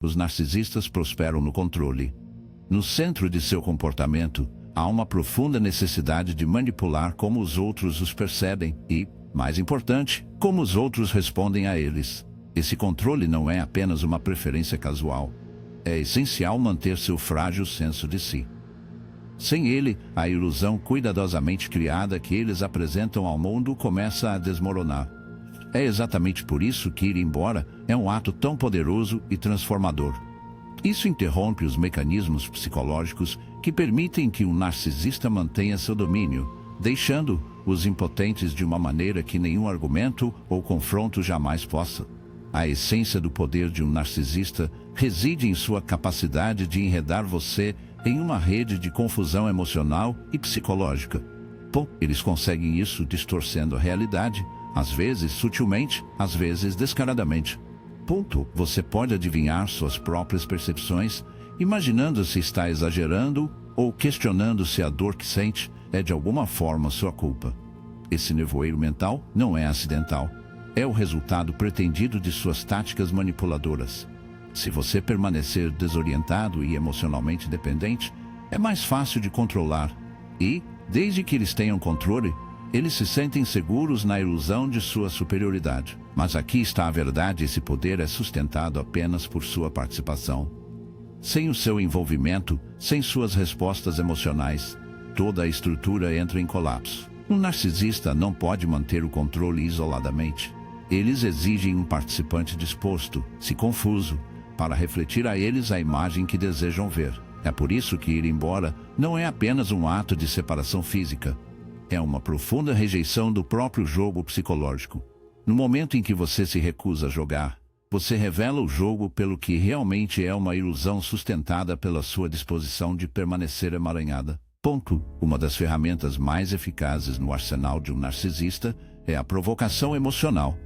Os narcisistas prosperam no controle. No centro de seu comportamento, há uma profunda necessidade de manipular como os outros os percebem e, mais importante, como os outros respondem a eles. Esse controle não é apenas uma preferência casual. É essencial manter seu frágil senso de si. Sem ele, a ilusão cuidadosamente criada que eles apresentam ao mundo começa a desmoronar. É exatamente por isso que ir embora é um ato tão poderoso e transformador. Isso interrompe os mecanismos psicológicos que permitem que um narcisista mantenha seu domínio, deixando-os impotentes de uma maneira que nenhum argumento ou confronto jamais possa. A essência do poder de um narcisista reside em sua capacidade de enredar você em uma rede de confusão emocional e psicológica. Eles conseguem isso distorcendo a realidade, às vezes sutilmente, às vezes descaradamente. Você pode adivinhar suas próprias percepções, imaginando se está exagerando ou questionando se a dor que sente é de alguma forma sua culpa. Esse nevoeiro mental não é acidental. É o resultado pretendido de suas táticas manipuladoras. Se você permanecer desorientado e emocionalmente dependente, é mais fácil de controlar. E, desde que eles tenham controle, eles se sentem seguros na ilusão de sua superioridade. Mas aqui está a verdade: esse poder é sustentado apenas por sua participação. Sem o seu envolvimento, sem suas respostas emocionais, toda a estrutura entra em colapso. Um narcisista não pode manter o controle isoladamente. Eles exigem um participante disposto, se confuso, para refletir a eles a imagem que desejam ver. É por isso que ir embora não é apenas um ato de separação física. É uma profunda rejeição do próprio jogo psicológico. No momento em que você se recusa a jogar, você revela o jogo pelo que realmente é, uma ilusão sustentada pela sua disposição de permanecer emaranhada. Uma das ferramentas mais eficazes no arsenal de um narcisista é a provocação emocional.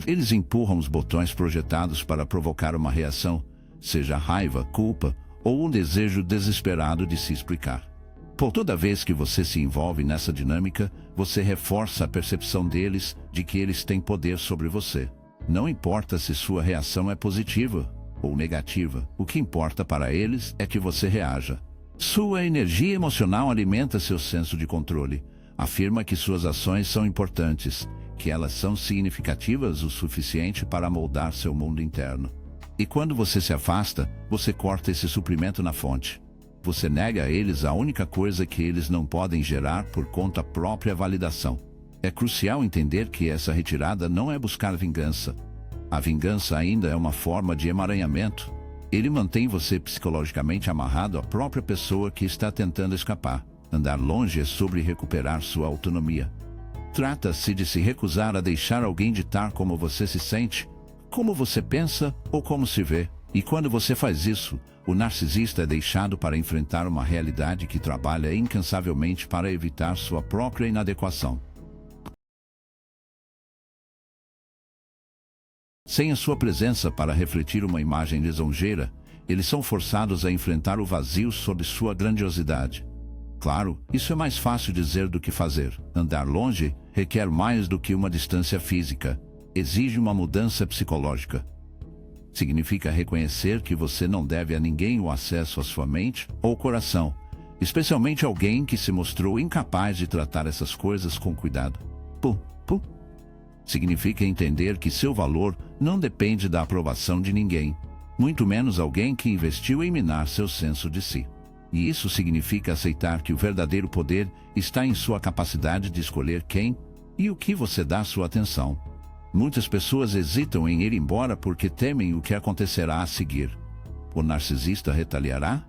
Eles empurram os botões projetados para provocar uma reação, seja raiva, culpa ou um desejo desesperado de se explicar. Toda vez que você se envolve nessa dinâmica, você reforça a percepção deles de que eles têm poder sobre você. Não importa se sua reação é positiva ou negativa, o que importa para eles é que você reaja. Sua energia emocional alimenta seu senso de controle. Afirma que suas ações são importantes, que elas são significativas o suficiente para moldar seu mundo interno. E quando você se afasta, você corta esse suprimento na fonte. Você nega a eles a única coisa que eles não podem gerar por conta própria: validação. É crucial entender que essa retirada não é buscar vingança. A vingança ainda é uma forma de emaranhamento. Ele mantém você psicologicamente amarrado à própria pessoa que está tentando escapar. Andar longe é sobre recuperar sua autonomia. Trata-se de se recusar a deixar alguém ditar como você se sente, como você pensa ou como se vê. E quando você faz isso, o narcisista é deixado para enfrentar uma realidade que trabalha incansavelmente para evitar sua própria inadequação. Sem a sua presença para refletir uma imagem lisonjeira, eles são forçados a enfrentar o vazio sob sua grandiosidade. Claro, isso é mais fácil dizer do que fazer. Andar longe requer mais do que uma distância física. Exige uma mudança psicológica. Significa reconhecer que você não deve a ninguém o acesso à sua mente ou coração, especialmente alguém que se mostrou incapaz de tratar essas coisas com cuidado. Significa entender que seu valor não depende da aprovação de ninguém, muito menos alguém que investiu em minar seu senso de si. E isso significa aceitar que o verdadeiro poder está em sua capacidade de escolher quem e o que você dá sua atenção. Muitas pessoas hesitam em ir embora porque temem o que acontecerá a seguir. O narcisista retaliará?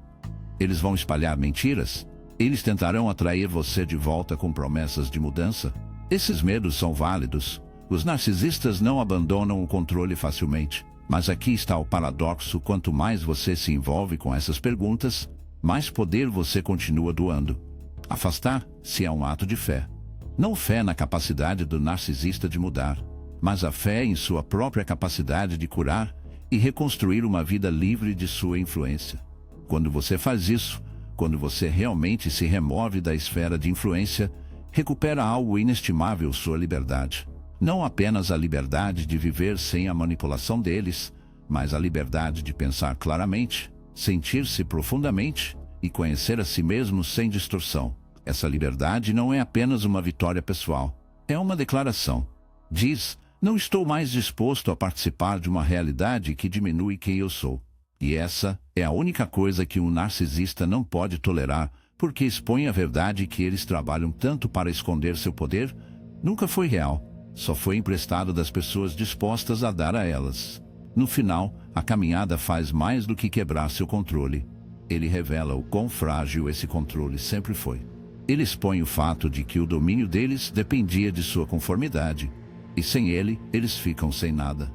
Eles vão espalhar mentiras? Eles tentarão atrair você de volta com promessas de mudança? Esses medos são válidos. Os narcisistas não abandonam o controle facilmente. Mas aqui está o paradoxo: quanto mais você se envolve com essas perguntas, mais poder você continua doando. Afastar-se é um ato de fé. Não fé na capacidade do narcisista de mudar, mas a fé em sua própria capacidade de curar e reconstruir uma vida livre de sua influência. Quando você faz isso, quando você realmente se remove da esfera de influência, recupera algo inestimável: sua liberdade. Não apenas a liberdade de viver sem a manipulação deles, mas a liberdade de pensar claramente, sentir-se profundamente e conhecer a si mesmo sem distorção. Essa liberdade não é apenas uma vitória pessoal, é uma declaração. Diz: não estou mais disposto a participar de uma realidade que diminui quem eu sou. E essa é a única coisa que um narcisista não pode tolerar, porque expõe a verdade que eles trabalham tanto para esconder seu poder. Nunca foi real, só foi emprestado das pessoas dispostas a dar a elas. No final, a caminhada faz mais do que quebrar seu controle. Ele revela o quão frágil esse controle sempre foi. Ele expõe o fato de que o domínio deles dependia de sua conformidade, e sem ele, eles ficam sem nada.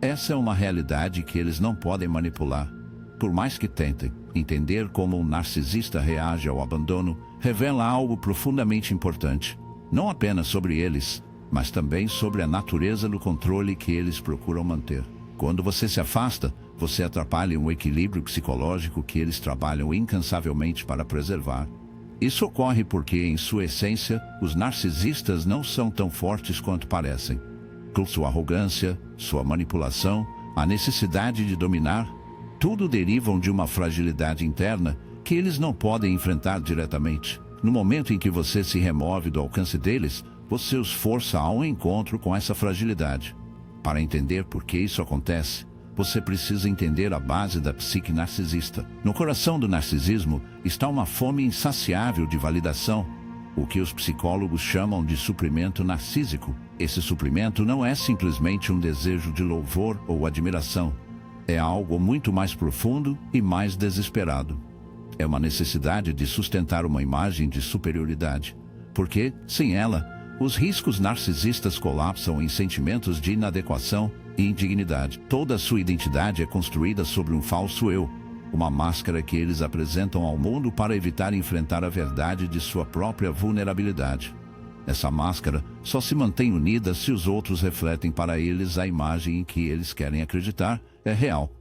Essa é uma realidade que eles não podem manipular. Por mais que tentem, entender como um narcisista reage ao abandono revela algo profundamente importante, não apenas sobre eles, mas também sobre a natureza do controle que eles procuram manter. Quando você se afasta, você atrapalha um equilíbrio psicológico que eles trabalham incansavelmente para preservar. Isso ocorre porque, em sua essência, os narcisistas não são tão fortes quanto parecem. Com sua arrogância, sua manipulação, a necessidade de dominar, tudo derivam de uma fragilidade interna que eles não podem enfrentar diretamente. No momento em que você se remove do alcance deles, você os força a um encontro com essa fragilidade. Para entender por que isso acontece, você precisa entender a base da psique narcisista. No coração do narcisismo está uma fome insaciável de validação, o que os psicólogos chamam de suprimento narcísico. Esse suprimento não é simplesmente um desejo de louvor ou admiração. É algo muito mais profundo e mais desesperado. É uma necessidade de sustentar uma imagem de superioridade, porque, sem ela, os riscos narcisistas colapsam em sentimentos de inadequação e indignidade. Toda a sua identidade é construída sobre um falso eu, uma máscara que eles apresentam ao mundo para evitar enfrentar a verdade de sua própria vulnerabilidade. Essa máscara só se mantém unida se os outros refletem para eles a imagem em que eles querem acreditar é real.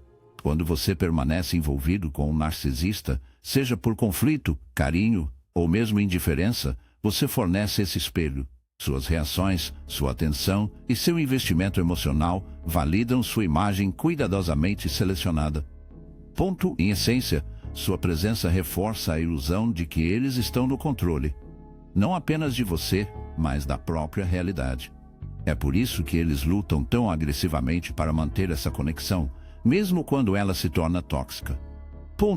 Quando você permanece envolvido com um narcisista, seja por conflito, carinho ou mesmo indiferença, você fornece esse espelho. Suas reações, sua atenção e seu investimento emocional validam sua imagem cuidadosamente selecionada. Ponto. Em essência, sua presença reforça a ilusão de que eles estão no controle, não apenas de você, mas da própria realidade. É por isso que eles lutam tão agressivamente para manter essa conexão, mesmo quando ela se torna tóxica.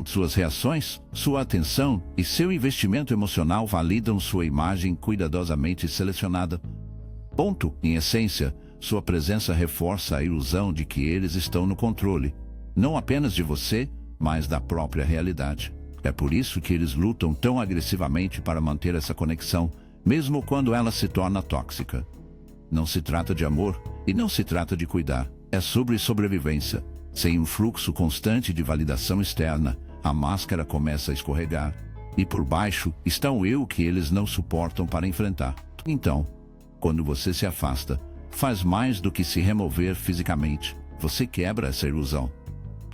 Suas reações, sua atenção e seu investimento emocional validam sua imagem cuidadosamente selecionada. Em essência, sua presença reforça a ilusão de que eles estão no controle, não apenas de você, mas da própria realidade. É por isso que eles lutam tão agressivamente para manter essa conexão, mesmo quando ela se torna tóxica. Não se trata de amor e não se trata de cuidar, é sobre sobrevivência. Sem um fluxo constante de validação externa, a máscara começa a escorregar, e por baixo está o eu que eles não suportam para enfrentar. Então, quando você se afasta, faz mais do que se remover fisicamente, você quebra essa ilusão.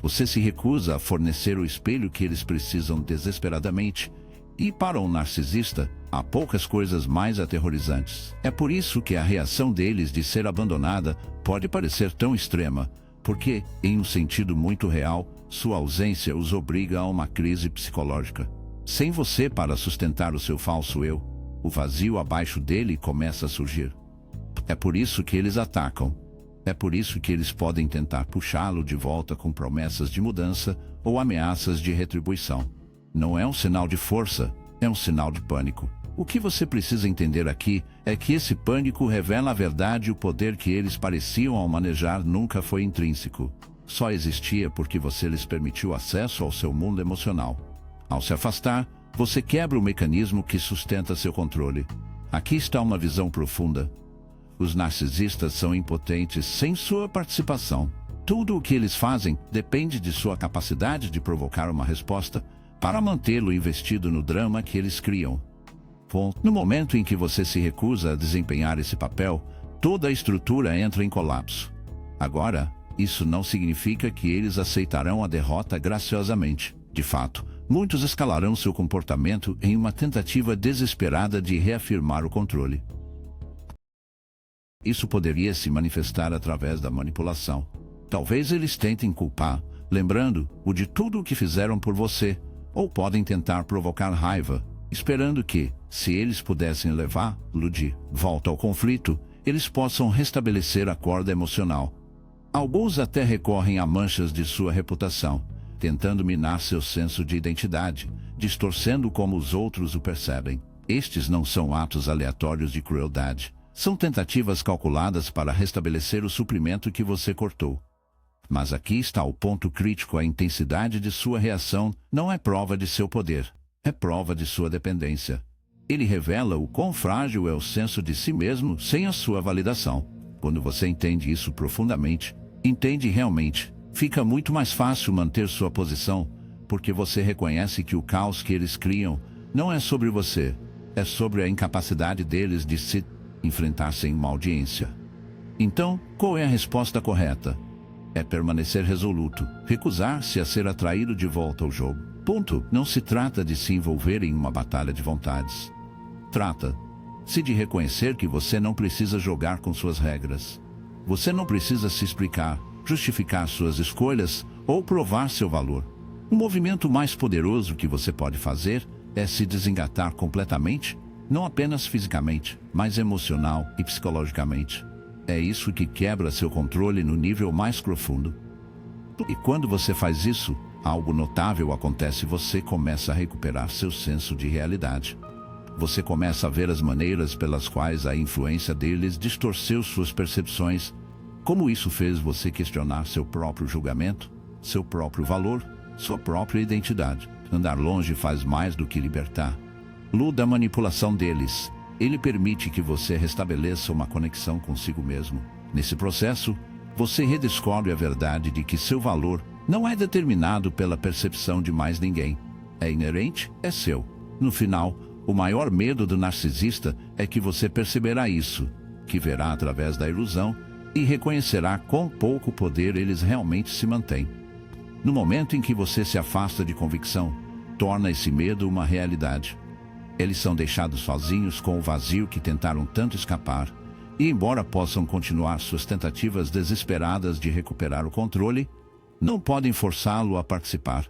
Você se recusa a fornecer o espelho que eles precisam desesperadamente, e para um narcisista, há poucas coisas mais aterrorizantes. É por isso que a reação deles de ser abandonada pode parecer tão extrema, porque, em um sentido muito real, sua ausência os obriga a uma crise psicológica. Sem você para sustentar o seu falso eu, o vazio abaixo dele começa a surgir. É por isso que eles atacam. É por isso que eles podem tentar puxá-lo de volta com promessas de mudança ou ameaças de retribuição. Não é um sinal de força, é um sinal de pânico. O que você precisa entender aqui é que esse pânico revela a verdade e o poder que eles pareciam ao manejar nunca foi intrínseco. Só existia porque você lhes permitiu acesso ao seu mundo emocional. Ao se afastar, você quebra o mecanismo que sustenta seu controle. Aqui está uma visão profunda. Os narcisistas são impotentes sem sua participação. Tudo o que eles fazem depende de sua capacidade de provocar uma resposta para mantê-lo investido no drama que eles criam. No momento em que você se recusa a desempenhar esse papel, toda a estrutura entra em colapso. Agora, isso não significa que eles aceitarão a derrota graciosamente. De fato, muitos escalarão seu comportamento em uma tentativa desesperada de reafirmar o controle. Isso poderia se manifestar através da manipulação. Talvez eles tentem culpar, lembrando-o de tudo o que fizeram por você, ou podem tentar provocar raiva, esperando que, se eles pudessem levá-lo de volta ao conflito, eles possam restabelecer a corda emocional. Alguns até recorrem a manchas de sua reputação, tentando minar seu senso de identidade, distorcendo como os outros o percebem. Estes não são atos aleatórios de crueldade. São tentativas calculadas para restabelecer o suprimento que você cortou. Mas aqui está o ponto crítico: a intensidade de sua reação não é prova de seu poder, é prova de sua dependência. Ele revela o quão frágil é o senso de si mesmo sem a sua validação. Quando você entende isso profundamente, entende realmente, fica muito mais fácil manter sua posição, porque você reconhece que o caos que eles criam não é sobre você, é sobre a incapacidade deles de se enfrentar sem uma audiência. Então, qual é a resposta correta? É permanecer resoluto, recusar-se a ser atraído de volta ao jogo. Ponto. Não se trata de se envolver em uma batalha de vontades. Trata-se de reconhecer que você não precisa jogar com suas regras. Você não precisa se explicar, justificar suas escolhas ou provar seu valor. O movimento mais poderoso que você pode fazer é se desengatar completamente, não apenas fisicamente, mas emocional e psicologicamente. É isso que quebra seu controle no nível mais profundo. E quando você faz isso, algo notável acontece: você começa a recuperar seu senso de realidade. Você começa a ver as maneiras pelas quais a influência deles distorceu suas percepções. Como isso fez você questionar seu próprio julgamento, seu próprio valor, sua própria identidade. Andar longe faz mais do que libertar. Da manipulação deles. Ele permite que você restabeleça uma conexão consigo mesmo. Nesse processo, você redescobre a verdade de que seu valor não é determinado pela percepção de mais ninguém. É inerente, é seu. No final, o maior medo do narcisista é que você perceberá isso, que verá através da ilusão e reconhecerá quão pouco poder eles realmente se mantêm. No momento em que você se afasta de convicção, torna esse medo uma realidade. Eles são deixados sozinhos com o vazio que tentaram tanto escapar, e embora possam continuar suas tentativas desesperadas de recuperar o controle, não podem forçá-lo a participar.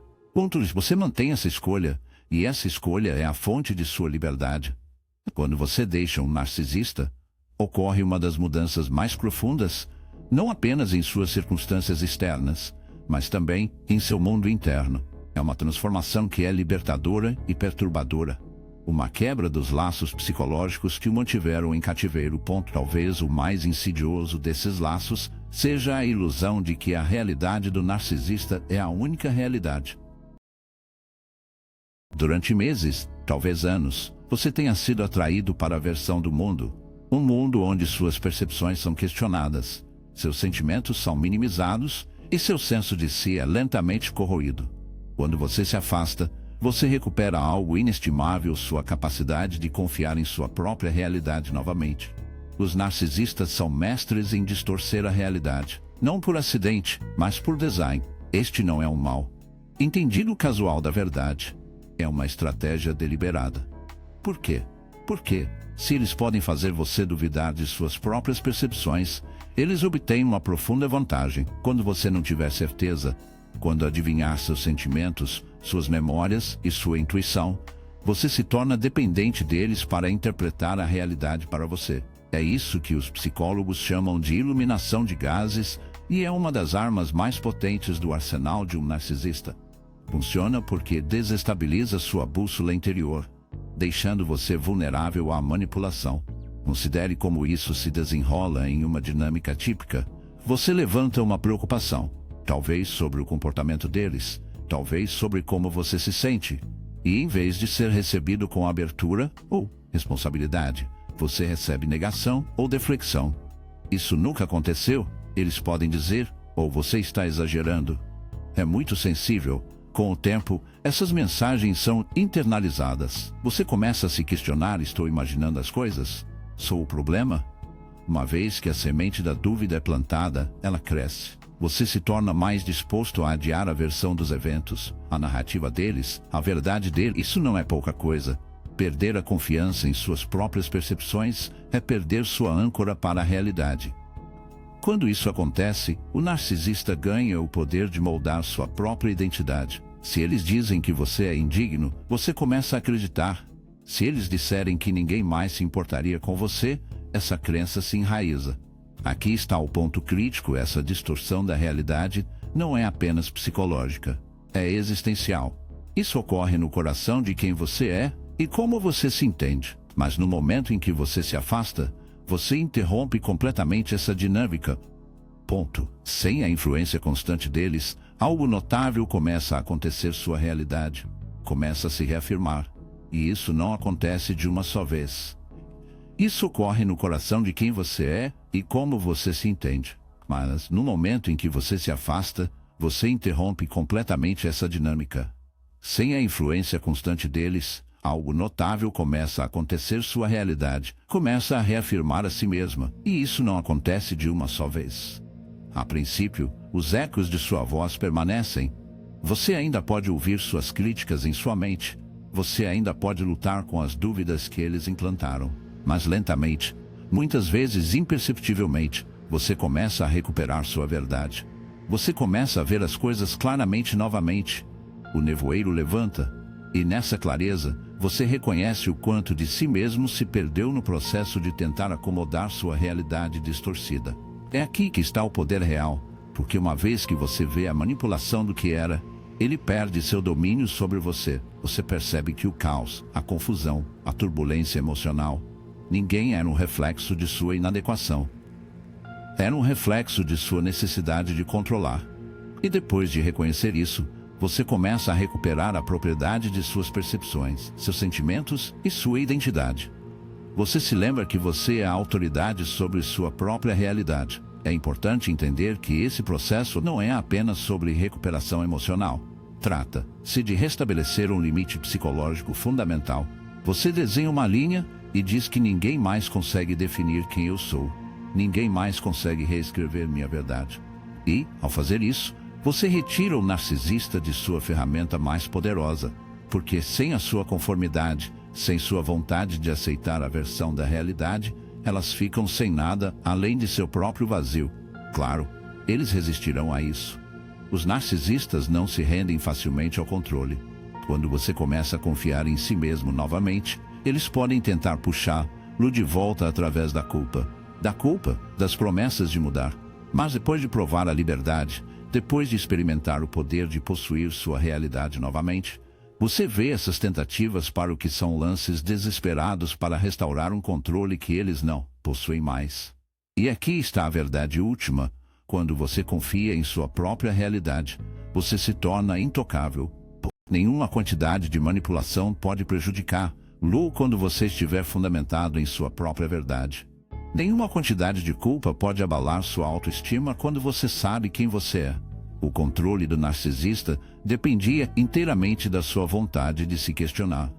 Você mantém essa escolha, e essa escolha é a fonte de sua liberdade. Quando você deixa um narcisista, ocorre uma das mudanças mais profundas, não apenas em suas circunstâncias externas, mas também em seu mundo interno. É uma transformação que é libertadora e perturbadora. Uma quebra dos laços psicológicos que o mantiveram em cativeiro. Talvez o mais insidioso desses laços seja a ilusão de que a realidade do narcisista é a única realidade. Durante meses, talvez anos, você tenha sido atraído para a versão do mundo. Um mundo onde suas percepções são questionadas, seus sentimentos são minimizados e seu senso de si é lentamente corroído. Quando você se afasta, você recupera algo inestimável: sua capacidade de confiar em sua própria realidade novamente. Os narcisistas são mestres em distorcer a realidade, não por acidente, mas por design. Este não é um mal entendido casual da verdade. É uma estratégia deliberada. Por quê? Porque, se eles podem fazer você duvidar de suas próprias percepções, eles obtêm uma profunda vantagem. Quando você não tiver certeza, quando adivinhar seus sentimentos, suas memórias e sua intuição, você se torna dependente deles para interpretar a realidade para você. É isso que os psicólogos chamam de iluminação de gases, e é uma das armas mais potentes do arsenal de um narcisista. Funciona porque desestabiliza sua bússola interior, deixando você vulnerável à manipulação. Considere como isso se desenrola em uma dinâmica típica. Você levanta uma preocupação, talvez sobre o comportamento deles, talvez sobre como você se sente, e em vez de ser recebido com abertura ou responsabilidade, você recebe negação ou deflexão. Isso nunca aconteceu, eles podem dizer, ou você está exagerando. É muito sensível. Com o tempo, essas mensagens são internalizadas. Você começa a se questionar: estou imaginando as coisas? Sou o problema? Uma vez que a semente da dúvida é plantada, ela cresce. Você se torna mais disposto a adiar a versão dos eventos, a narrativa deles, a verdade deles. Isso não é pouca coisa. Perder a confiança em suas próprias percepções é perder sua âncora para a realidade. Quando isso acontece, o narcisista ganha o poder de moldar sua própria identidade. Se eles dizem que você é indigno, você começa a acreditar. Se eles disserem que ninguém mais se importaria com você, essa crença se enraiza. Aqui está o ponto crítico: essa distorção da realidade não é apenas psicológica, é existencial. Isso ocorre no coração de quem você é e como você se entende. Mas no momento em que você se afasta, você interrompe completamente essa dinâmica. Ponto. Sem a influência constante deles, algo notável começa a acontecer. Sua realidade começa a se reafirmar. E isso não acontece de uma só vez. Isso ocorre no coração de quem você é e como você se entende. Mas no momento em que você se afasta, você interrompe completamente essa dinâmica. Sem a influência constante deles, algo notável começa a acontecer. Sua realidade começa a reafirmar a si mesma, e isso não acontece de uma só vez. A princípio, os ecos de sua voz permanecem. Você ainda pode ouvir suas críticas em sua mente. Você ainda pode lutar com as dúvidas que eles implantaram. Mas lentamente, muitas vezes imperceptivelmente, você começa a recuperar sua verdade. Você começa a ver as coisas claramente novamente. O nevoeiro levanta, e nessa clareza, você reconhece o quanto de si mesmo se perdeu no processo de tentar acomodar sua realidade distorcida. É aqui que está o poder real, porque uma vez que você vê a manipulação do que era, ele perde seu domínio sobre você. Você percebe que o caos, a confusão, a turbulência emocional, ninguém era um reflexo de sua inadequação. Era um reflexo de sua necessidade de controlar. E depois de reconhecer isso, você começa a recuperar a propriedade de suas percepções, seus sentimentos e sua identidade. Você se lembra que você é a autoridade sobre sua própria realidade. É importante entender que esse processo não é apenas sobre recuperação emocional. Trata-se de restabelecer um limite psicológico fundamental. Você desenha uma linha e diz que ninguém mais consegue definir quem eu sou. Ninguém mais consegue reescrever minha verdade. E, ao fazer isso, você retira o narcisista de sua ferramenta mais poderosa, porque sem a sua conformidade, sem sua vontade de aceitar a versão da realidade, elas ficam sem nada além de seu próprio vazio. Claro, eles resistirão a isso. Os narcisistas não se rendem facilmente ao controle. Quando você começa a confiar em si mesmo novamente, eles podem tentar puxá-lo de volta através da culpa, das promessas de mudar. Mas depois de provar a liberdade, depois de experimentar o poder de possuir sua realidade novamente, você vê essas tentativas para o que são lances desesperados para restaurar um controle que eles não possuem mais. E aqui está a verdade última: quando você confia em sua própria realidade, você se torna intocável. Nenhuma quantidade de manipulação pode prejudicá-lo quando você estiver fundamentado em sua própria verdade. Nenhuma quantidade de culpa pode abalar sua autoestima quando você sabe quem você é. O controle do narcisista dependia inteiramente da sua vontade de se questionar.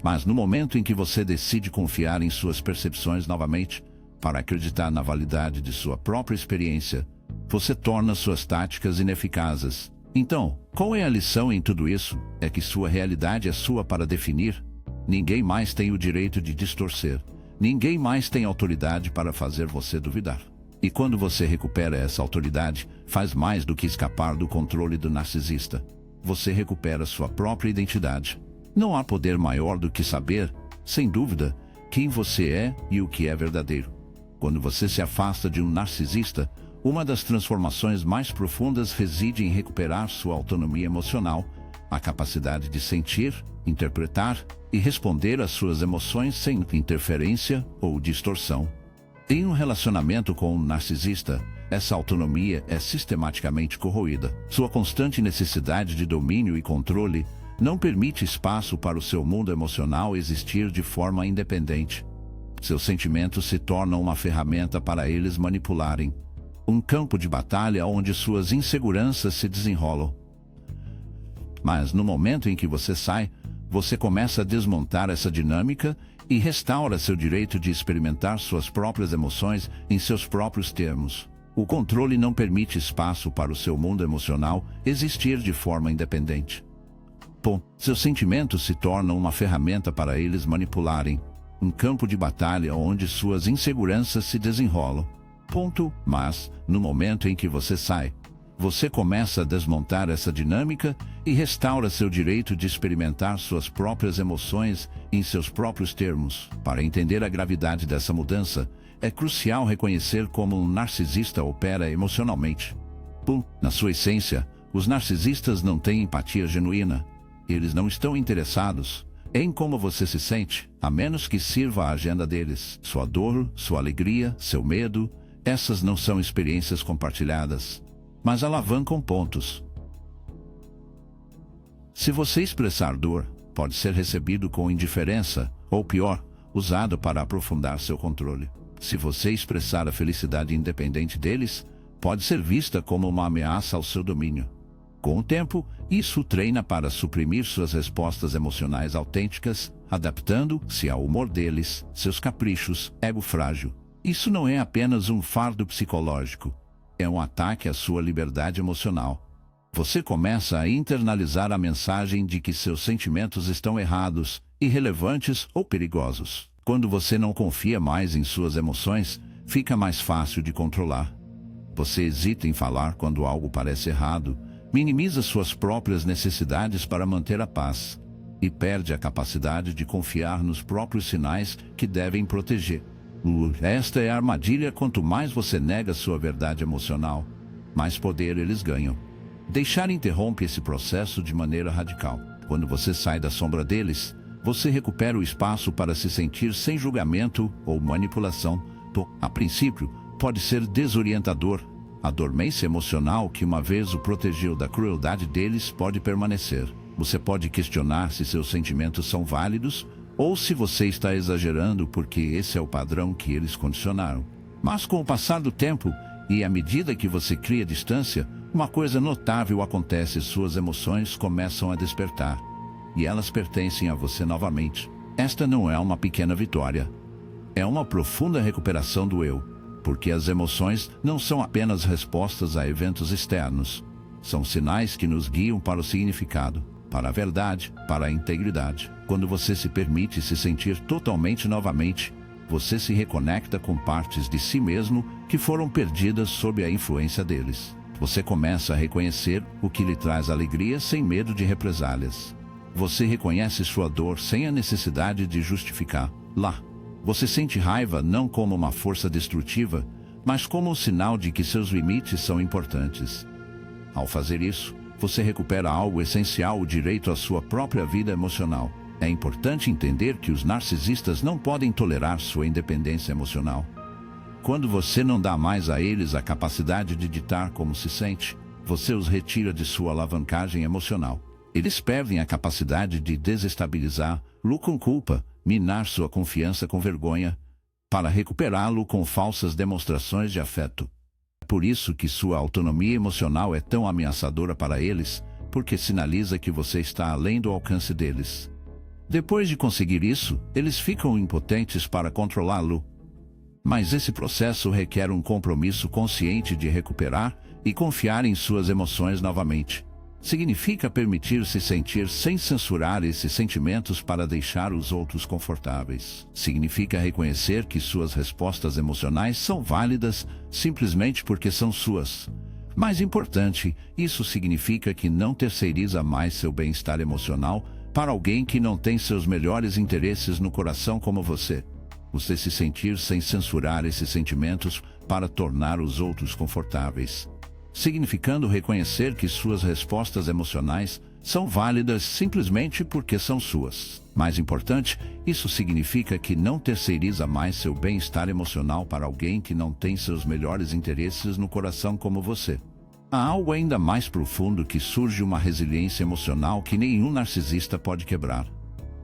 Mas no momento em que você decide confiar em suas percepções novamente, para acreditar na validade de sua própria experiência, você torna suas táticas ineficazes. Então, qual é a lição em tudo isso? É que sua realidade é sua para definir. Ninguém mais tem o direito de distorcer. Ninguém mais tem autoridade para fazer você duvidar. E quando você recupera essa autoridade, faz mais do que escapar do controle do narcisista. Você recupera sua própria identidade. Não há poder maior do que saber, sem dúvida, quem você é e o que é verdadeiro. Quando você se afasta de um narcisista, uma das transformações mais profundas reside em recuperar sua autonomia emocional, a capacidade de sentir, interpretar e responder às suas emoções sem interferência ou distorção. Em um relacionamento com um narcisista, essa autonomia é sistematicamente corroída. Sua constante necessidade de domínio e controle não permite espaço para o seu mundo emocional existir de forma independente. Seus sentimentos se tornam uma ferramenta para eles manipularem, um campo de batalha onde suas inseguranças se desenrolam. Mas no momento em que você sai, você começa a desmontar essa dinâmica e restaura seu direito de experimentar suas próprias emoções em seus próprios termos. O controle não permite espaço para o seu mundo emocional existir de forma independente. Seus sentimentos se tornam uma ferramenta para eles manipularem, um campo de batalha onde suas inseguranças se desenrolam. Ponto. Mas, no momento em que você sai, você começa a desmontar essa dinâmica e restaura seu direito de experimentar suas próprias emoções em seus próprios termos. Para entender a gravidade dessa mudança, é crucial reconhecer como um narcisista opera emocionalmente. Na sua essência, os narcisistas não têm empatia genuína. Eles não estão interessados em como você se sente, a menos que sirva a agenda deles. Sua dor, sua alegria, seu medo, essas não são experiências compartilhadas, mas alavancam pontos. Se você expressar dor, pode ser recebido com indiferença, ou pior, usado para aprofundar seu controle. Se você expressar a felicidade independente deles, pode ser vista como uma ameaça ao seu domínio. Com o tempo, isso treina para suprimir suas respostas emocionais autênticas, adaptando-se ao humor deles, seus caprichos, ego frágil. Isso não é apenas um fardo psicológico, é um ataque à sua liberdade emocional. Você começa a internalizar a mensagem de que seus sentimentos estão errados, irrelevantes ou perigosos. Quando você não confia mais em suas emoções, fica mais fácil de controlar. Você hesita em falar quando algo parece errado, minimiza suas próprias necessidades para manter a paz e perde a capacidade de confiar nos próprios sinais que devem proteger. Esta é a armadilha. Quanto mais você nega sua verdade emocional, mais poder eles ganham. Deixar interrompe esse processo de maneira radical. Quando você sai da sombra deles, você recupera o espaço para se sentir sem julgamento ou manipulação. A princípio, pode ser desorientador. A dormência emocional que uma vez o protegeu da crueldade deles pode permanecer. Você pode questionar se seus sentimentos são válidos ou se você está exagerando porque esse é o padrão que eles condicionaram. Mas com o passar do tempo e à medida que você cria distância, uma coisa notável acontece: suas emoções começam a despertar e elas pertencem a você novamente. Esta não é uma pequena vitória. É uma profunda recuperação do eu, porque as emoções não são apenas respostas a eventos externos. São sinais que nos guiam para o significado, para a verdade, para a integridade. Quando você se permite se sentir totalmente novamente, você se reconecta com partes de si mesmo que foram perdidas sob a influência deles. Você começa a reconhecer o que lhe traz alegria sem medo de represálias. Você reconhece sua dor sem a necessidade de justificar. Lá, você sente raiva não como uma força destrutiva, mas como um sinal de que seus limites são importantes. Ao fazer isso, você recupera algo essencial: o direito à sua própria vida emocional. É importante entender que os narcisistas não podem tolerar sua independência emocional. Quando você não dá mais a eles a capacidade de ditar como se sente, você os retira de sua alavancagem emocional. Eles perdem a capacidade de desestabilizá-lo com culpa, minar sua confiança com vergonha, para recuperá-lo com falsas demonstrações de afeto. É por isso que sua autonomia emocional é tão ameaçadora para eles, porque sinaliza que você está além do alcance deles. Depois de conseguir isso, eles ficam impotentes para controlá-lo. Mas esse processo requer um compromisso consciente de recuperar e confiar em suas emoções novamente. Significa permitir-se sentir sem censurar esses sentimentos para deixar os outros confortáveis. Significa reconhecer que suas respostas emocionais são válidas simplesmente porque são suas. Mais importante, isso significa que não terceiriza mais seu bem-estar emocional para alguém que não tem seus melhores interesses no coração como você. Você se sentir sem censurar esses sentimentos para tornar os outros confortáveis. Significando reconhecer que suas respostas emocionais são válidas simplesmente porque são suas. Mais importante, isso significa que não terceiriza mais seu bem-estar emocional para alguém que não tem seus melhores interesses no coração como você. Há algo ainda mais profundo que surge: uma resiliência emocional que nenhum narcisista pode quebrar.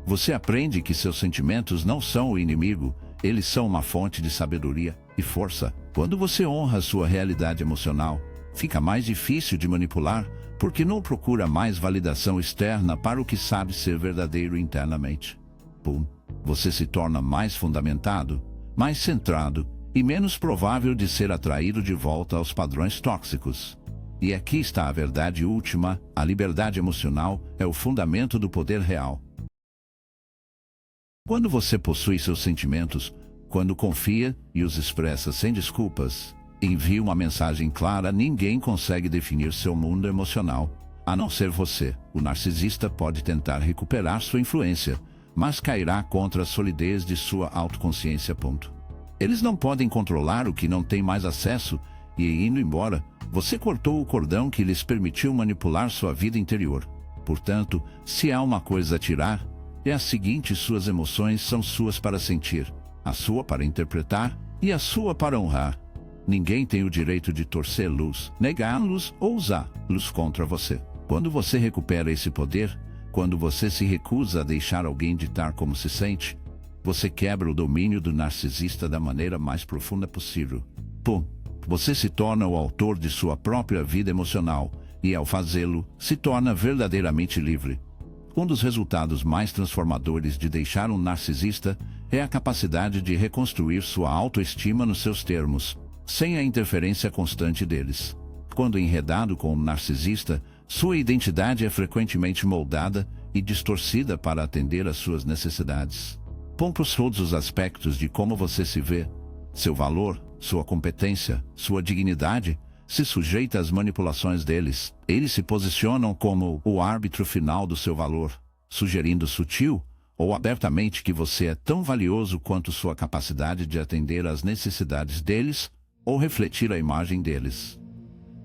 Você aprende que seus sentimentos não são o inimigo, eles são uma fonte de sabedoria e força. Quando você honra sua realidade emocional, fica mais difícil de manipular, porque não procura mais validação externa para o que sabe ser verdadeiro internamente. Você se torna mais fundamentado, mais centrado e menos provável de ser atraído de volta aos padrões tóxicos. E aqui está a verdade última: a liberdade emocional é o fundamento do poder real. Quando você possui seus sentimentos, Quando confia e os expressa sem desculpas, envia uma mensagem clara: ninguém consegue definir seu mundo emocional, a não ser você. O narcisista pode tentar recuperar sua influência, mas cairá contra a solidez de sua autoconsciência. Eles não podem controlar o que não tem mais acesso, e indo embora, você cortou o cordão que lhes permitiu manipular sua vida interior. Portanto, se há uma coisa a tirar, é a seguinte: suas emoções são suas para sentir, a sua para interpretar e a sua para honrar. Ninguém tem o direito de torcer-los, negá-los ou usá-los contra você. Quando você recupera esse poder, quando você se recusa a deixar alguém ditar como se sente, você quebra o domínio do narcisista da maneira mais profunda possível. Você se torna o autor de sua própria vida emocional e, ao fazê-lo, se torna verdadeiramente livre. Um dos resultados mais transformadores de deixar um narcisista é a capacidade de reconstruir sua autoestima nos seus termos, sem a interferência constante deles. Quando enredado com um narcisista, sua identidade é frequentemente moldada e distorcida para atender às suas necessidades. Todos os aspectos de como você se vê, seu valor, sua competência, sua dignidade, se sujeita às manipulações deles. Eles se posicionam como o árbitro final do seu valor, sugerindo sutil ou abertamente que você é tão valioso quanto sua capacidade de atender às necessidades deles ou refletir a imagem deles.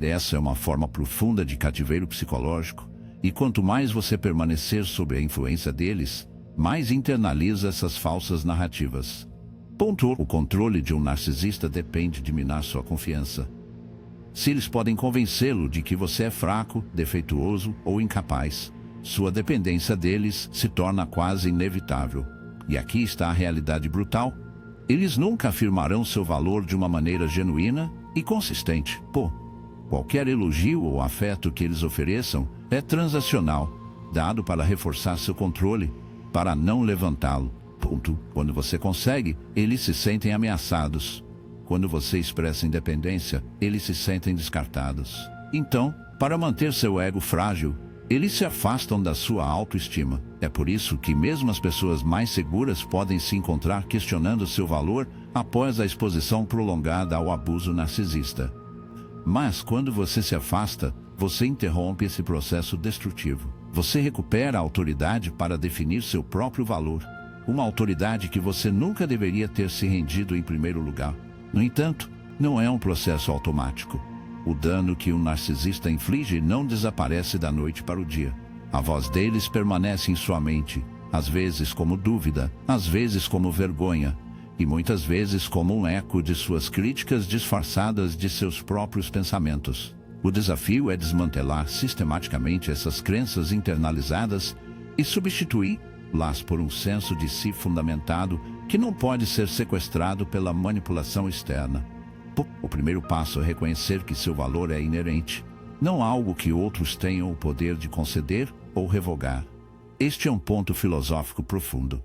Essa é uma forma profunda de cativeiro psicológico, e quanto mais você permanecer sob a influência deles, mais internaliza essas falsas narrativas. O controle de um narcisista depende de minar sua confiança. Se eles podem convencê-lo de que você é fraco, defeituoso ou incapaz, sua dependência deles se torna quase inevitável. E aqui está a realidade brutal: eles nunca afirmarão seu valor de uma maneira genuína e consistente. Qualquer elogio ou afeto que eles ofereçam é transacional, dado para reforçar seu controle, para não levantá-lo. Quando você consegue, eles se sentem ameaçados. Quando você expressa independência, eles se sentem descartados. Então, para manter seu ego frágil, eles se afastam da sua autoestima. É por isso que mesmo as pessoas mais seguras podem se encontrar questionando seu valor após a exposição prolongada ao abuso narcisista. Mas quando você se afasta, você interrompe esse processo destrutivo. Você recupera a autoridade para definir seu próprio valor. Uma autoridade que você nunca deveria ter se rendido em primeiro lugar. No entanto, não é um processo automático. O dano que um narcisista inflige não desaparece da noite para o dia. A voz deles permanece em sua mente, às vezes como dúvida, às vezes como vergonha, e muitas vezes como um eco de suas críticas disfarçadas de seus próprios pensamentos. O desafio é desmantelar sistematicamente essas crenças internalizadas e substituí-las por um senso de si fundamentado que não pode ser sequestrado pela manipulação externa. O primeiro passo é reconhecer que seu valor é inerente, não algo que outros tenham o poder de conceder ou revogar. Este é um ponto filosófico profundo.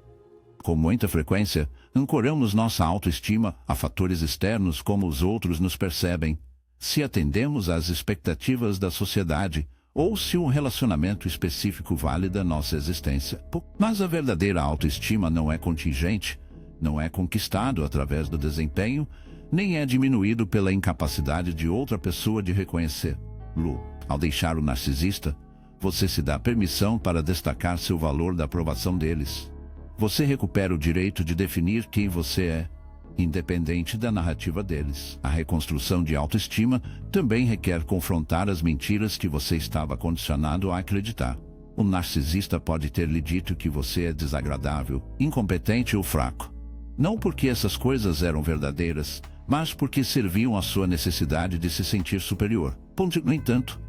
Com muita frequência, ancoramos nossa autoestima a fatores externos como os outros nos percebem, se atendemos às expectativas da sociedade ou se um relacionamento específico valida nossa existência. Mas a verdadeira autoestima não é contingente, não é conquistado através do desempenho, nem é diminuído pela incapacidade de outra pessoa de reconhecer-lo. Ao deixar o narcisista, você se dá permissão para destacar seu valor da aprovação deles. Você recupera o direito de definir quem você é, independente da narrativa deles. A reconstrução de autoestima também requer confrontar as mentiras que você estava condicionado a acreditar. O narcisista pode ter lhe dito que você é desagradável, incompetente ou fraco. Não porque essas coisas eram verdadeiras, mas porque serviam à sua necessidade de se sentir superior. No entanto,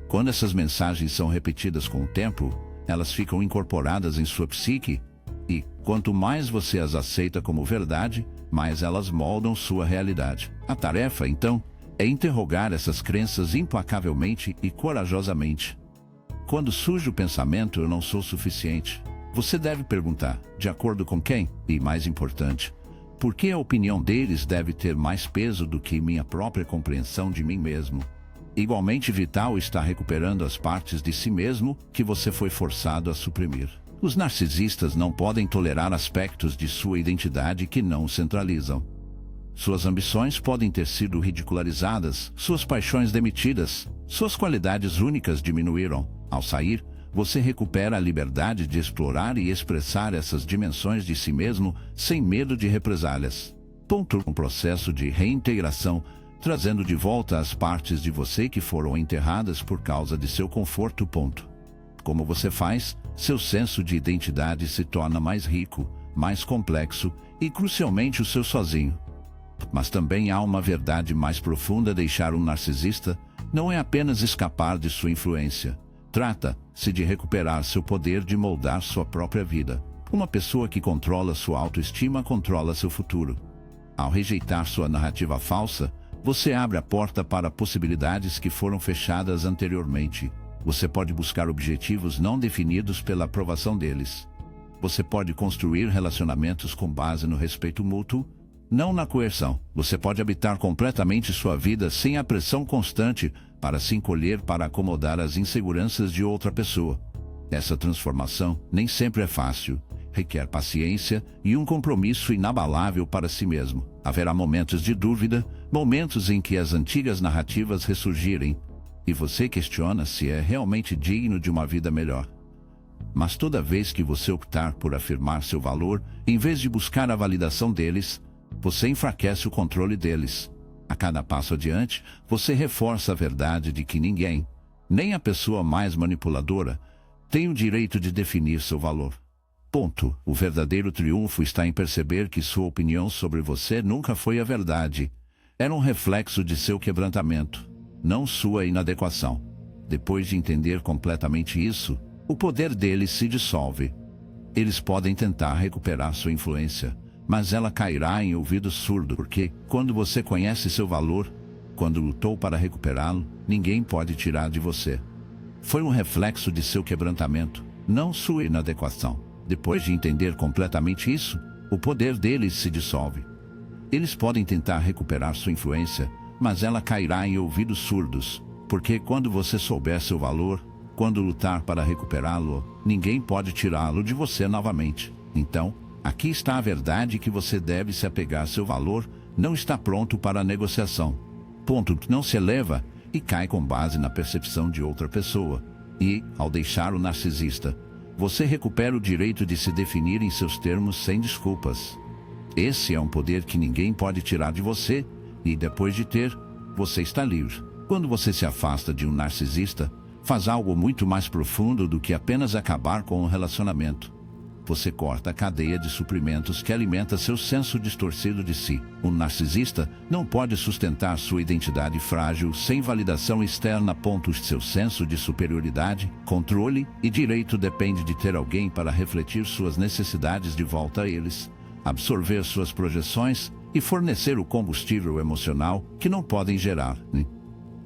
quando essas mensagens são repetidas com o tempo, elas ficam incorporadas em sua psique, e, quanto mais você as aceita como verdade, mais elas moldam sua realidade. A tarefa, então, é interrogar essas crenças implacavelmente e corajosamente. Quando surge o pensamento "eu não sou suficiente", você deve perguntar, de acordo com quem? E, mais importante, por que a opinião deles deve ter mais peso do que minha própria compreensão de mim mesmo? Igualmente vital está recuperando as partes de si mesmo que você foi forçado a suprimir. Os narcisistas não podem tolerar aspectos de sua identidade que não o centralizam. Suas ambições podem ter sido ridicularizadas, suas paixões demitidas, suas qualidades únicas diminuíram. Ao sair, você recupera a liberdade de explorar e expressar essas dimensões de si mesmo sem medo de represálias. Um processo de reintegração, trazendo de volta as partes de você que foram enterradas por causa de seu conforto. Como você faz, seu senso de identidade se torna mais rico, mais complexo e, crucialmente, o seu sozinho. Mas também há uma verdade mais profunda: deixar um narcisista não é apenas escapar de sua influência. Trata-se de recuperar seu poder de moldar sua própria vida. Uma pessoa que controla sua autoestima controla seu futuro. Ao rejeitar sua narrativa falsa, você abre a porta para possibilidades que foram fechadas anteriormente. Você pode buscar objetivos não definidos pela aprovação deles. Você pode construir relacionamentos com base no respeito mútuo, não na coerção. Você pode habitar completamente sua vida sem a pressão constante para se encolher para acomodar as inseguranças de outra pessoa. Essa transformação nem sempre é fácil. Requer paciência e um compromisso inabalável para si mesmo. Haverá momentos de dúvida, momentos em que as antigas narrativas ressurgirem, e você questiona se é realmente digno de uma vida melhor. Mas toda vez que você optar por afirmar seu valor, em vez de buscar a validação deles, você enfraquece o controle deles. A cada passo adiante, você reforça a verdade de que ninguém, nem a pessoa mais manipuladora, tem o direito de definir seu valor. O verdadeiro triunfo está em perceber que sua opinião sobre você nunca foi a verdade. Era um reflexo de seu quebrantamento, não sua inadequação. Depois de entender completamente isso, o poder deles se dissolve. Eles podem tentar recuperar sua influência, mas ela cairá em ouvido surdo, porque, quando você conhece seu valor, quando lutou para recuperá-lo, ninguém pode tirar de você. Foi um reflexo de seu quebrantamento, não sua inadequação. Depois de entender completamente isso, o poder deles se dissolve. Eles podem tentar recuperar sua influência, mas ela cairá em ouvidos surdos, porque quando você souber seu valor, quando lutar para recuperá-lo, ninguém pode tirá-lo de você novamente. Então, aqui está a verdade que você deve se apegar. Seu valor não está pronto para a negociação. Não se eleva e cai com base na percepção de outra pessoa. E, ao deixar o narcisista, você recupera o direito de se definir em seus termos sem desculpas. Esse é um poder que ninguém pode tirar de você, e depois de ter, você está livre. Quando você se afasta de um narcisista, faz algo muito mais profundo do que apenas acabar com um relacionamento. Você corta a cadeia de suprimentos que alimenta seu senso distorcido de si. Um narcisista não pode sustentar sua identidade frágil sem validação externa. Seu senso de superioridade, controle e direito depende de ter alguém para refletir suas necessidades de volta a eles, absorver suas projeções e fornecer o combustível emocional que não podem gerar.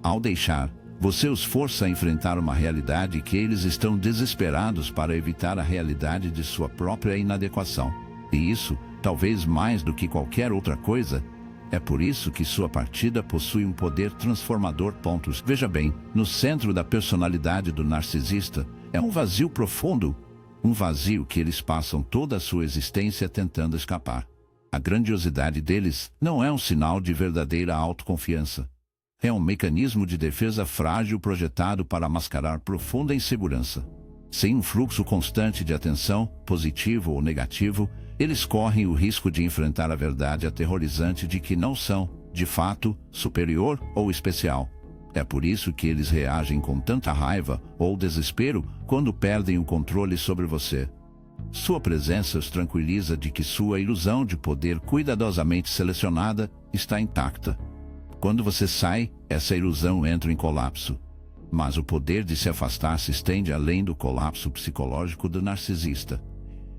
Ao deixar, você os força a enfrentar uma realidade que eles estão desesperados para evitar, a realidade de sua própria inadequação. E isso, talvez mais do que qualquer outra coisa, é por isso que sua partida possui um poder transformador. Veja bem, no centro da personalidade do narcisista é um vazio profundo, um vazio que eles passam toda a sua existência tentando escapar. A grandiosidade deles não é um sinal de verdadeira autoconfiança. É um mecanismo de defesa frágil projetado para mascarar profunda insegurança. Sem um fluxo constante de atenção, positivo ou negativo, eles correm o risco de enfrentar a verdade aterrorizante de que não são, de fato, superior ou especial. É por isso que eles reagem com tanta raiva ou desespero quando perdem o controle sobre você. Sua presença os tranquiliza de que sua ilusão de poder cuidadosamente selecionada está intacta. Quando você sai, essa ilusão entra em colapso. Mas o poder de se afastar se estende além do colapso psicológico do narcisista.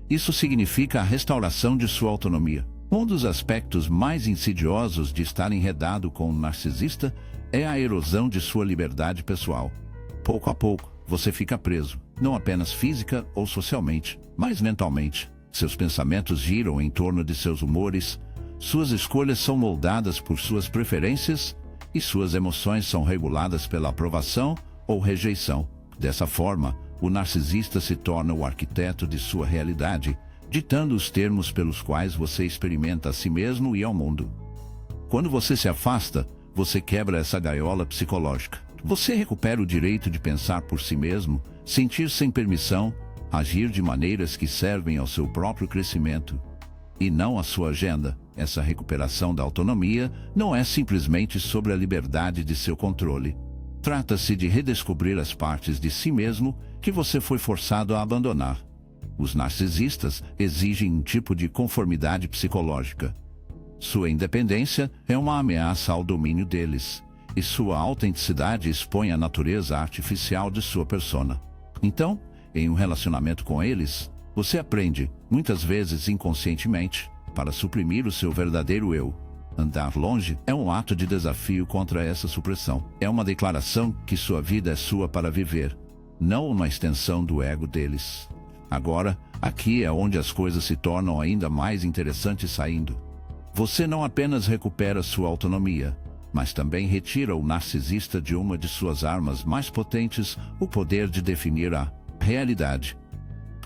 Isso significa a restauração de sua autonomia. Um dos aspectos mais insidiosos de estar enredado com um narcisista é a erosão de sua liberdade pessoal. Pouco a pouco, você fica preso, não apenas física ou socialmente, mas mentalmente. Seus pensamentos giram em torno de seus humores, suas escolhas são moldadas por suas preferências e suas emoções são reguladas pela aprovação ou rejeição. Dessa forma, O narcisista se torna o arquiteto de sua realidade, ditando os termos pelos quais você experimenta a si mesmo e ao mundo. Quando você se afasta, você quebra essa gaiola psicológica. Você recupera o direito de pensar por si mesmo, sentir sem permissão, agir de maneiras que servem ao seu próprio crescimento e não à sua agenda. Essa recuperação da autonomia não é simplesmente sobre a liberdade de seu controle. Trata-se de redescobrir as partes de si mesmo que você foi forçado a abandonar. Os narcisistas exigem um tipo de conformidade psicológica. Sua independência é uma ameaça ao domínio deles, e sua autenticidade expõe a natureza artificial de sua persona. Então, em um relacionamento com eles, você aprende, muitas vezes inconscientemente, para suprimir o seu verdadeiro eu. Andar longe é um ato de desafio contra essa supressão. É uma declaração que sua vida é sua para viver, não uma extensão do ego deles. Agora, aqui é onde as coisas se tornam ainda mais interessantes saindo. Você não apenas recupera sua autonomia, mas também retira o narcisista de uma de suas armas mais potentes, o poder de definir a realidade.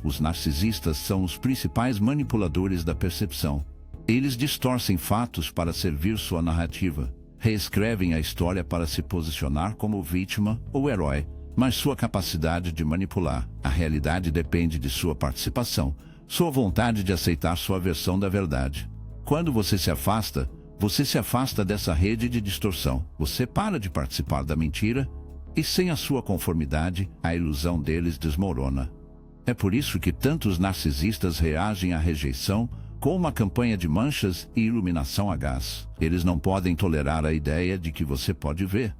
Os narcisistas são os principais manipuladores da percepção. Eles distorcem fatos para servir sua narrativa, reescrevem a história para se posicionar como vítima ou herói, mas sua capacidade de manipular a realidade depende de sua participação, sua vontade de aceitar sua versão da verdade. Quando você se afasta dessa rede de distorção. Você para de participar da mentira e, sem a sua conformidade, a ilusão deles desmorona. É por isso que tantos narcisistas reagem à rejeição com uma campanha de manchas e iluminação a gás. Eles não podem tolerar a ideia de que você pode ver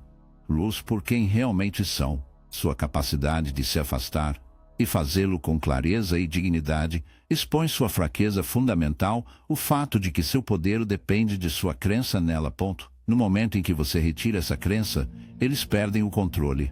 luz por quem realmente são. Sua capacidade de se afastar e fazê-lo com clareza e dignidade expõe sua fraqueza fundamental, o fato de que seu poder depende de sua crença nela. No momento em que você retira essa crença, eles perdem o controle.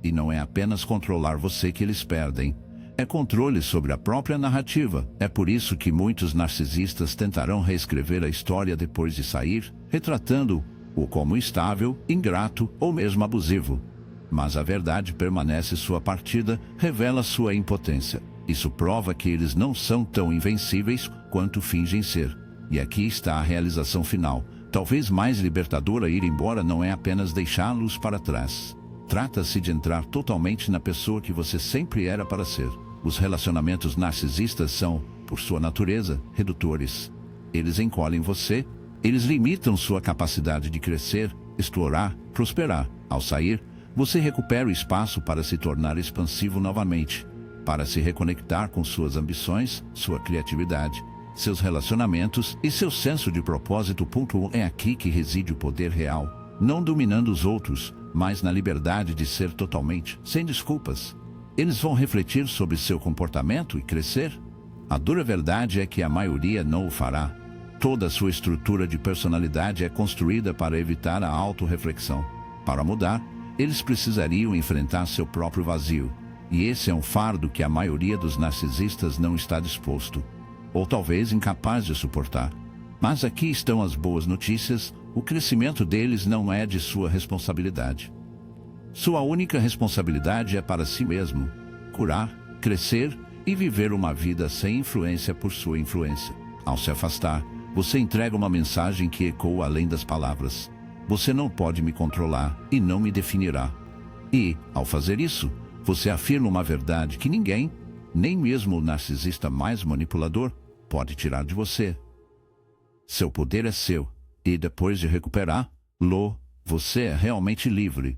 E não é apenas controlar você que eles perdem, é controle sobre a própria narrativa. É por isso que muitos narcisistas tentarão reescrever a história depois de sair, retratando-o como instável, ingrato ou mesmo abusivo. Mas a verdade permanece. Sua partida revela sua impotência. Isso prova que eles não são tão invencíveis quanto fingem ser. E aqui está a realização final, talvez mais libertadora. Ir embora não é apenas deixá-los para trás. Trata-se de entrar totalmente na pessoa que você sempre era para ser. Os relacionamentos narcisistas são, por sua natureza, redutores. Eles encolhem você, eles limitam sua capacidade de crescer, explorar, prosperar. Ao sair, você recupera o espaço para se tornar expansivo novamente, para se reconectar com suas ambições, sua criatividade, seus relacionamentos e seu senso de propósito. É aqui que reside o poder real, não dominando os outros, mas na liberdade de ser totalmente, sem desculpas. Eles vão refletir sobre seu comportamento e crescer. A dura verdade é que a maioria não o fará. Toda a sua estrutura de personalidade é construída para evitar a autorreflexão. Para mudar, eles precisariam enfrentar seu próprio vazio. E esse é um fardo que a maioria dos narcisistas não está disposto, ou talvez incapaz de suportar. Mas aqui estão as boas notícias: o crescimento deles não é de sua responsabilidade. Sua única responsabilidade é para si mesmo: curar, crescer e viver uma vida sem influência por sua influência. Ao se afastar, você entrega uma mensagem que ecoa além das palavras. Você não pode me controlar e não me definirá. E, ao fazer isso, você afirma uma verdade que ninguém, nem mesmo o narcisista mais manipulador, pode tirar de você. Seu poder é seu, e depois de recuperá-lo, você é realmente livre.